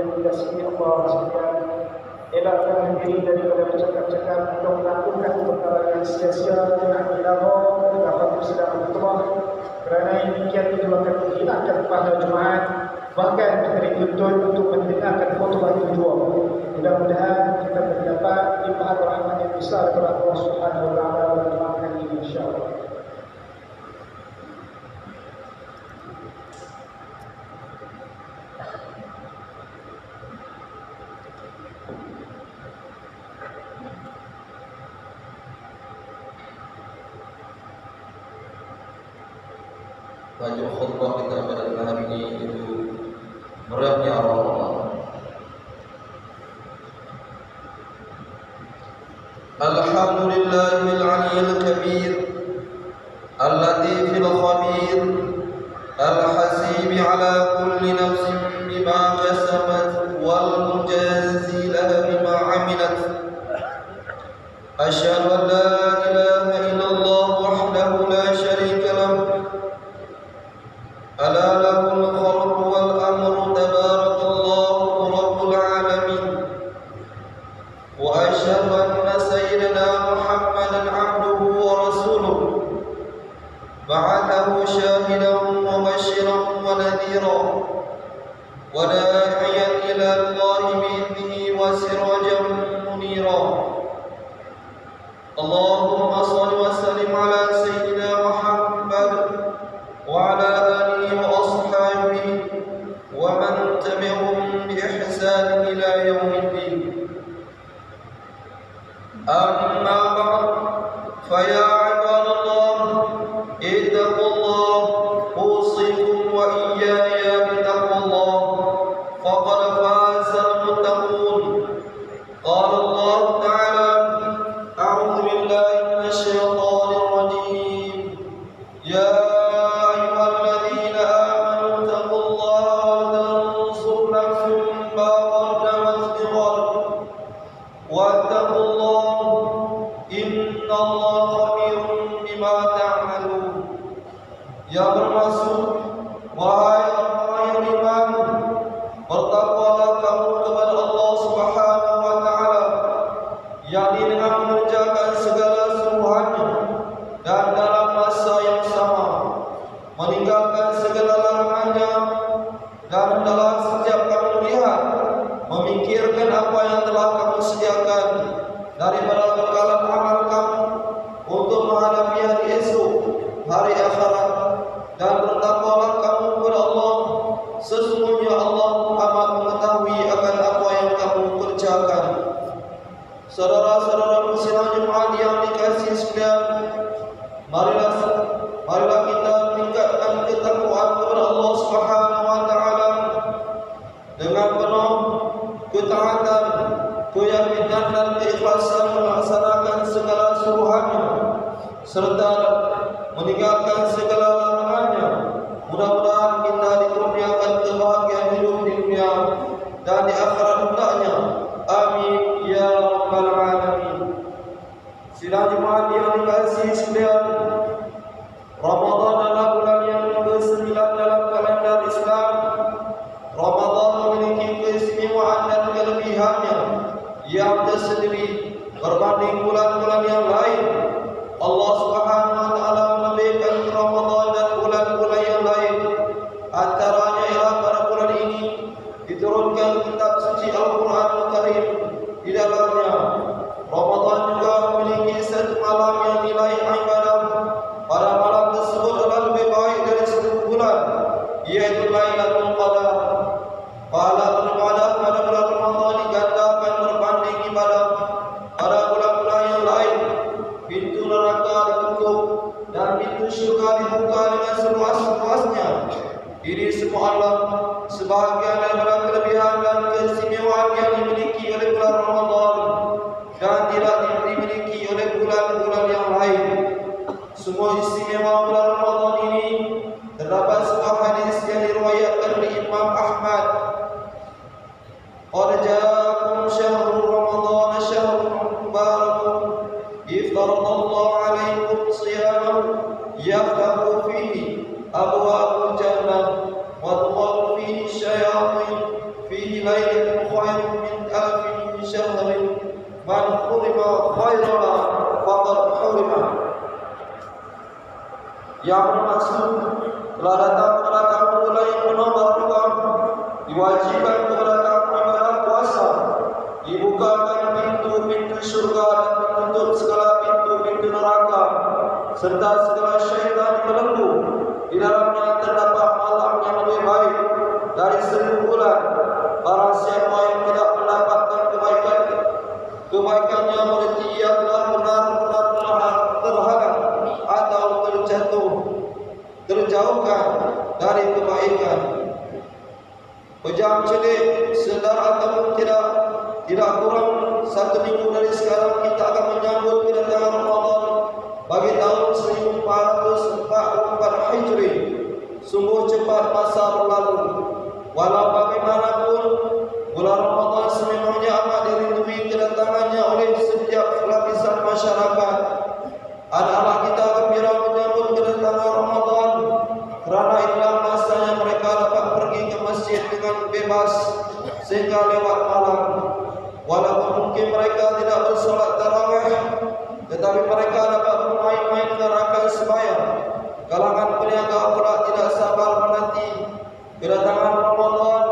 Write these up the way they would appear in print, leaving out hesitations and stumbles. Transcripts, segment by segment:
dan dikasihi Allah sekalian, elakkan diri daripada bercakap-cakap atau melakukan perkara yang sia-sia dengan ilahah dapat bersedang Allah, kerana demikian itu akan menghilangkan pahala Jumaat, bahkan kita dituntut untuk mendengarkan khutbah kedua. Mudah-mudahan kita mendapat limpahan rahmat yang besar daripada Allah Subhanahu wa taala pada malam ini insya-Allah. Tajuk khutbah kita pada hari ini itu beratnya Ramadan. Alhamdulillahil 'aliyyil kabir, al-latifil khabir, al-hasib 'ala kulli nafsin bima kasabat wal mujazi laha bima 'amilat. Asyhadu an la ilaha illallah wahdahu la syarika lahu. ألا له الخلق والأمر تبارك الله رب العالمين وأشهد أن سيدنا محمدا عبده ورسوله بعثه شاهدا وبشرا ونذيرا وداعيا إلى الله بإذنه وسراجا منيرا اللهم صل وسلم على سيدنا محمد وعلى آله وأصحابه ومن تبعهم بإحسان إلى يوم الدين. أما بعد فيا عباد الله اتقوا الله أوصيكم وإياي بتقوى الله فقد فاز المتقون. قال الله تعالى أعوذ بالله من الشيطان الرجيم يا واتقوا الله إن الله خبير بما تعملون. Ya bermaksud, wahai orang yang beriman, bertakwalah kamu kepada Allah Subhanahu wa taala, yakni dengan mengerjakan segala suruhannya dan dalam masa yang sama meninggalkan segala larangannya, dan dalam setiap kamu lihat memikirkan apa yang telah kamu sediakan daripada bekalan amal kamu untuk menghadapi hari esok, hari akhirat, dan bertakwalah kamu kepada Allah. Sesungguhnya Allah amat mengetahui akan apa yang kamu kerjakan. Saudara-saudara muslim jemaat yang dikasihi sekalian, marilah kita tingkatkan ketakwaan kepada Allah Subhanahu wa taala dengan penuh ketaatan, keyakinan dan keikhlasan melaksanakan segala suruhannya serta meninggalkan segala larangannya. Mudah-mudahan kita dikurniakan kebahagiaan hidup di dunia dan di akhirat hendaknya. Amin ya rabbal alamin. Sidang jemaat yang dikasihi sekalian, Ramadan adalah bulan yang ke-9 dalam kalender Islam. Ramadan memiliki keistimewaan dan kelebihannya yang tersendiri berbanding bulan-bulan yang lain. Allah Subhanahu wa taala melebihkan Ramadan dan bulan-bulan yang lain. Antaranya ialah pada bulan ini diturunkan kitab suci Al-Qur'anul Karim. Di dalamnya Ramadan juga memiliki satu malam yang nilai ibadah. Pada malam tersebut adalah lebih baik dari 10 bulan, yaitu Lailatul Qadar. Pahala beribadah pada bulan Ramadan digandakan berbanding ibadah pada bulan-bulan yang lain. Pintu neraka ditutup dan pintu syurga dibuka dengan seluas-luasnya. Ini semua adalah sebahagian daripada kelebihan dan keistimewaan yang dimiliki oleh bulan Ramadan dan tidak dimiliki oleh bulan-bulan yang lain. Semua istimewa bulan Ramadan ini terdapat sebuah hadis yang diriwayatkan oleh Imam Ahmad. Qad ja'akum syahrul Ramadan syahrun mubarakun iftaradallahu alaikum siyamahu yaftahu fihi abwaabul jannah wa tudkhalu fihi syayatin fihi ليلة خير من 1000 شهر من حرم خيرها فقد حرم. Yang bermaksud telah datang kepada kamu bulan yang penuh barakah, diwajibkan kepada kamu ibadah puasa, dibukakan pintu-pintu surga dan ditutup segala pintu-pintu neraka, serta segala syaitan dibelenggu. Di dalamnya terdapat malam yang lebih baik dari 1000 bulan. Barang siapa yang tidak mendapatkan kebaikannya berarti ia telah benar-benar terhalang atau terjauhkan dari kebaikan. Pejam celik, sedar ataupun tidak kurang 1 minggu dari sekarang kita akan menyambut kedatangan Ramadan bagi tahun 1444 Hijri. Sungguh cepat masa berlalu. Walau bagaimanapun, bulan Ramadan sememangnya amat dirindui kedatangannya oleh setiap lapisan masyarakat. Anak-anak kita gembira menyambut kedatangan Ramadan kerana inilah masanya mereka dapat pergi ke masjid dengan bebas sehingga lewat malam. Walaupun mungkin mereka tidak bersolat tarawih, tetapi mereka dapat bermain-main mengerahkan sembahyang. Kalangan peniaga pula tidak sabar menanti kedatangan Ramadan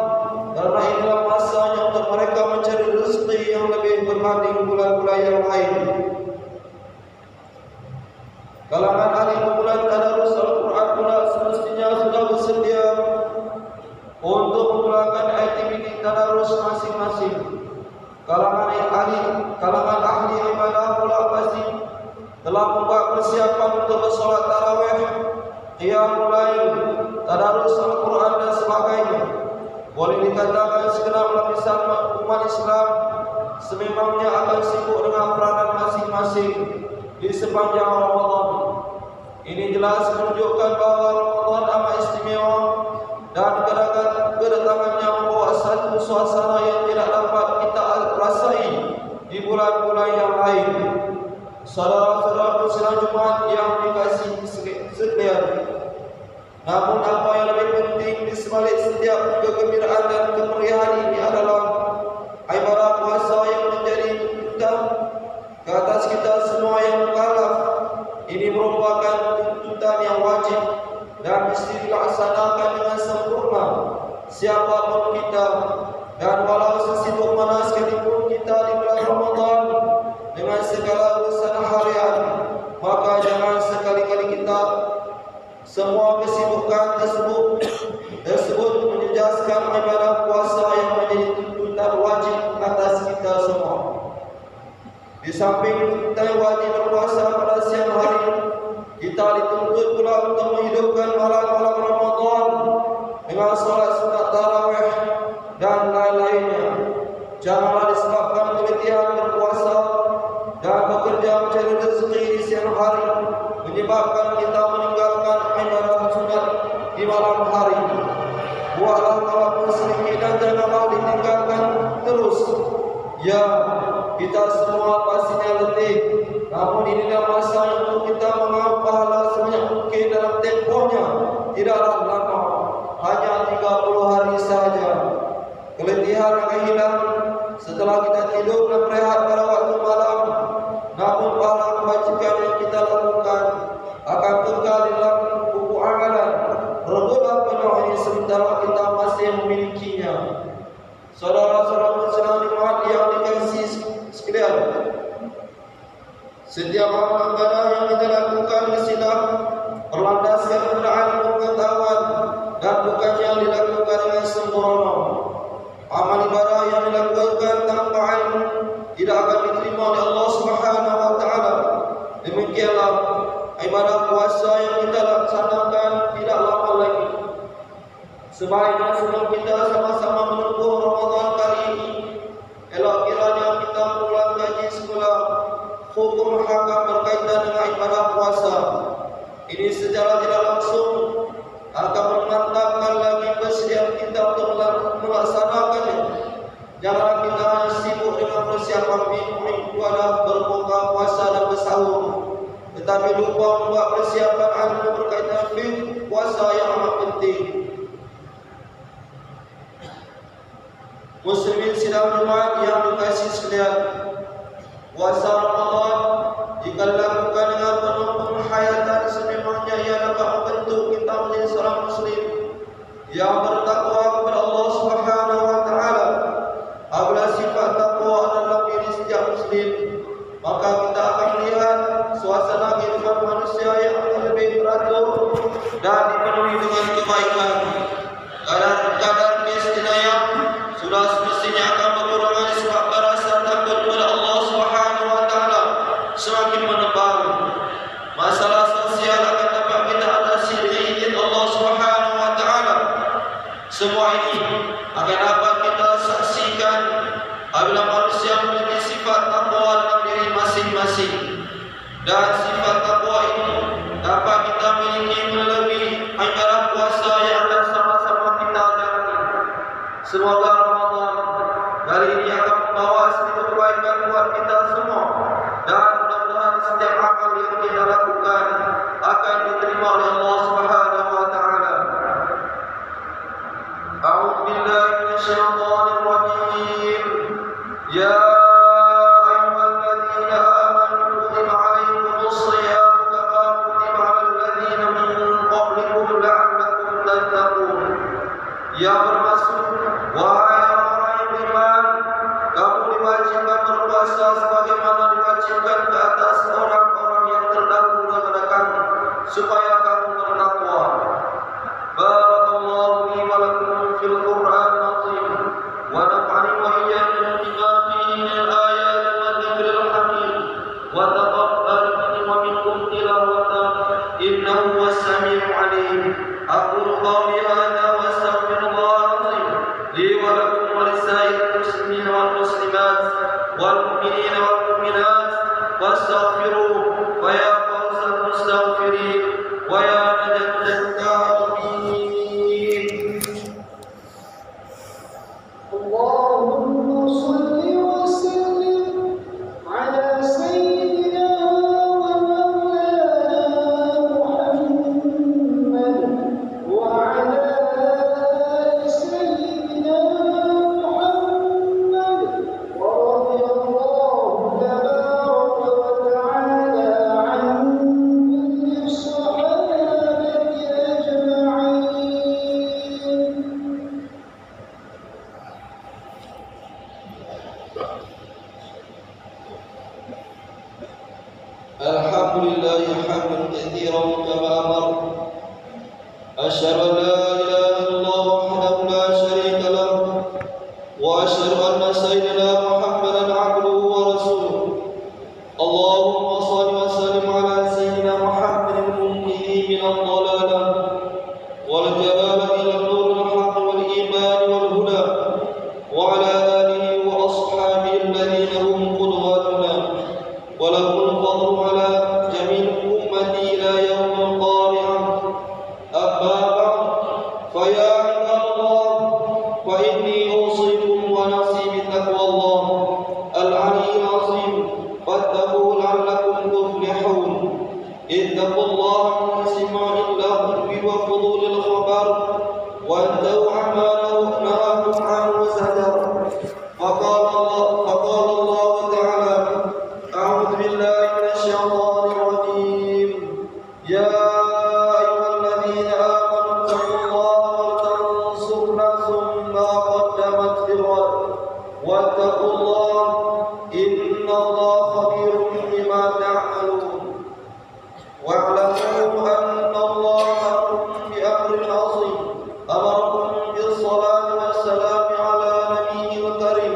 karena inilah masanya untuk mereka mencari rezeki yang lebih berbanding bulan-bulan yang lain. Kalangan ahli kumpulan tadarus Al-Quran pula semestinya sudah bersedia untuk memulakan aktiviti tadarus masing-masing. Kalangan ahli ibadah pula pasti telah membuat persiapan untuk bersolat tarawih, qiyamul lail, tadarus Al-Quran dan sebagainya. Boleh dikatakan segenap lapisan umat Islam sememangnya akan sibuk dengan peranan masing-masing di sepanjang Ramadan. Ini jelas menunjukkan bahawa Ramadan amat istimewa dan kedatangannya membawa satu suasana yang tidak dapat kita rasai di bulan-bulan yang lain. Saudara-saudara sidang Jumaat yang dikasihi sekalian, namun apa yang lebih penting di sebalik setiap kegembiraan dan kemeriahan ini adalah ibadah puasa yang menjadi tuntutan ke atas kita semua yang mukallaf. Ini merupakan tuntutan yang wajib dan mesti dilaksanakan dengan sempurna siapapun kita, dan walau sesibuk mana sekalipun kita di bulan Ramadan dengan segala urusan harian, maka jangan sekali-kali kita semua kesibukan tersebut menjejaskan ibadah puasa yang menjadi tuntutan wajib atas kita semua. Di samping tuntutan wajib berpuasa pada siang hari, kita dituntut pula untuk menghidupkan malam-malam Ramadan dengan solat sunat tarawih dan lain-lainnya. Janganlah disebabkan keletihan berpuasa dan bekerja mencari rezeki di siang hari menyebabkan kita meninggalkan ibadah sunat di malam hari. Buatlah walaupun sedikit dan janganlah ditinggalkan terus. Ya, kita semua pastinya letih, namun inilah masa untuk kita mengambil pahala sebanyak mungkin dalam tempohnya. Tidaklah lama, hanya 30 hari saja. Keletihan akan hilang setelah kita tidur dan berehat pada waktu malam. Namun pahala kebajikan yang kita lakukan akan kekal dalam buku amalan. Rebutlah penuh ini sementara kita masih memilikinya. Saudara-saudara sedang Jumaat yang dikasihi sekalian, setiap amal ibadah yang kita lakukan mestilah berlandaskan kepada ilmu pengetahuan dan bukan yang dilakukan dengan sembrono. Amal ibadah yang dilakukan tanpa ilmu tidak akan diterima oleh Allah Subhanahu wa taala. Demikianlah ibadah puasa yang kita laksanakan tidak lama lagi. Sebaiknya sebelum kita sama-sama menempuh Ramadan kali ini, elok kiranya kita mengulang kaji semula hukum hakam berkaitan dengan ibadah puasa. Ini secara tidak langsung akan menantangkan lagi persiapan kita untuk melaksanakannya. Janganlah kita hanya sibuk dengan persiapan ibadah berbuka puasa dan bersahur, tetapi lupa membuat persiapan ilmu berkaitan puasa yang amat penting. muslimin sidang Jumat yang dikasihi sekalian, puasa Ramadan jika dilakukan dengan penuh penghayatan sememangnya ia dapat membentuk kita menjadi seorang muslim yang bertakwa kepada Allah Subhanahu wa taala. Apabila sifat takwa adalah diri setiap muslim, maka kita akan melihat suasana kehidupan manusia yang lebih teratur dan dipenuhi dengan kebaikan. Kadar keistimewaan sudah semestinya akan berkurang disebabkan rasa takut kepada Allah Subhanahu wa taala semakin menebal. Masalah sosial akan dapat kita atasi dengan izin Allah Subhanahu wa taala. Semua ini akan dapat kita saksikan apabila manusia memiliki sifat takwa dalam diri masing-masing. Dan sifat takwa ini dapat kita miliki melalui acara puasa yang akan sama-sama kita jalani. Semoga Ramadan kali ini akan membawa sedikit kebaikan buat kita semua, dan mudah-mudahan setiap amal yang kita lakukan akan diterima oleh Allah Subhanahu wa taala. A'udzu billahi minasyaitonir rajim. Ya yang bermaksud, wahai orang yang beriman, kamu diwajibkan berpuasa sebagaimana diwajibkan ke atas orang-orang yang terdahulu daripada kamu, supaya kamu bertakwa. Barakallahu li wa lakum fil Qur'anil azim, wa nafa'ani wa iyyakum bima fihi minal ayati wa dzikril hakim, wa taqabbal minni wa minkum tilawatan innahu was-sami'ul 'alim. Aqulu qawli hadza wa لي ولكم ولسائر المسلمين والمسلمات والمؤمنين والمؤمنات واستغفروه ويا فوز المستغفرين ويا نجاة التائبين. اللهم صل وسلم على سيدنا ومولانا محمد وعلى Alhamdulillah hamdan katsiran kama amar. Asyhadu an la ilaha illallah wahdahu la syarika lahu wa asyhadu anna sayyidina Muhammadan abduhu wa rasuluh. Allahumma shalli wa sallim ala sayyidina Muhammadin munkihi min ad-dhalalah wal jalalah ila nuril haqq wal iman wal huda wa ala alihi wa ashabihi alladhina hum qudwatuna wa lahum fadlu ala jami'il ummati ila yaumil qari'ah. Amma ba'd, fa ya ibadallah, fa inni usikum wa nafsi bi taqwallah al-'aliyyil 'azim, fattaquhu la'allakum tuflihun. Ittaqullaha min sima'il wa fudulil khabar wa antahu 'amma nahakum 'anhu wa zadar. Faqala Allah ta'ala, a'udzu billahi minasy syaithanir rajim. Ya ayyuhalladzina amanu taqullaha wa tanzur nafsum ma qaddamat lighad wattaqullaha innallaha khabirun bima ta'malun. Wa'lamu annallaha amarakum bi amrin 'azim, amarakum bis-salati was-salami 'ala nabiyyil karim.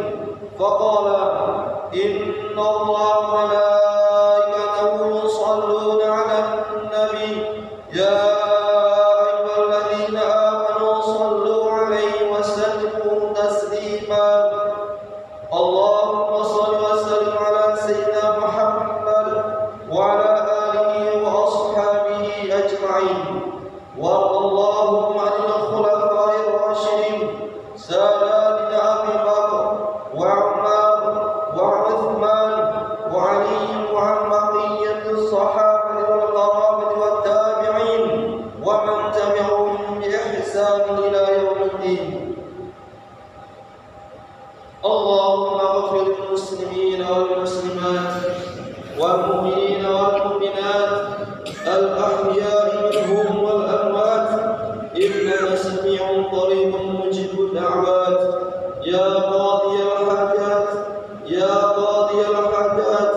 Faqala innallaha wa malaikatahu yusalluna 'alan nabi ya ayyuhalladzina amanu sallu 'alaihi wa sallimu taslima. Allahumma shalli wa sallim 'ala sayyidina Muhammad wa 'ala alihi wa ashabihi ajma'in. Wa Allahumma 'anil khulafa'ir rasyidin sayyidina Abi Bakr wa Umar اللهم اغفر للمسلمين والمسلمات والمؤمنين والمؤمنات الأحياء منهم والأموات إنك سميع قريب مجيب الدعوات يا قاضي الحاجات يا قاضي الحاجات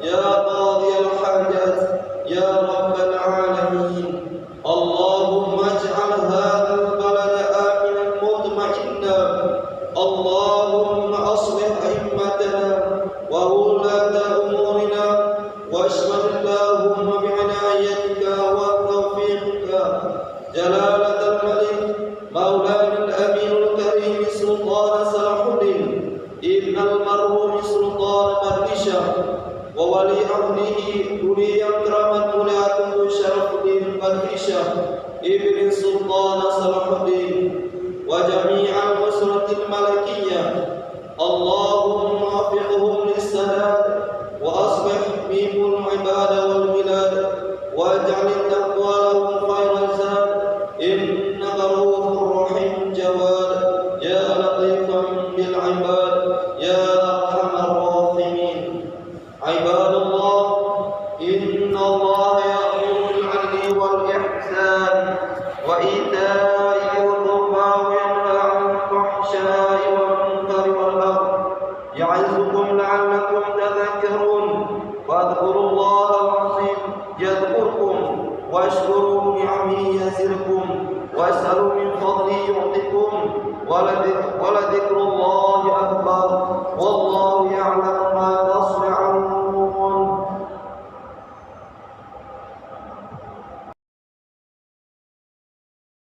يا قاضي الحاجات يا رب العالمين اللهم اجعل هذا البلد آمنا مطمئنا اللهم أصلح أئمتنا وولاة أمورنا واشمل اللهم بعنايتك وتوفيقك جلالة الملك مولانا الأمير الكريم سلطان صلاح الدين ابن المرحوم سلطان مكيشة وولي عهده ولي أكرمت ولاية شرف الدين مكيشة ابن سلطان صلاح الدين وجميع الأسرة الملكية اللهم وفقهم للسداد وأصلح بهم العباد والبلاد واجعل التقوى لهم خير الزاد إنك رؤوف رحيم جواد يا لطيفا بالعباد يا أرحم الراحمين عباد الله إن الله يأمر بالعدل والإحسان وإيتاء ذي القربى وينهى عن الفحشاء والمنكر والبغي يعظكم لعلكم تذكرون واذكروا الله العظيم يذكركم واشكروا نعمه يزدكم واسألوا من فضله يعطكم ولذكر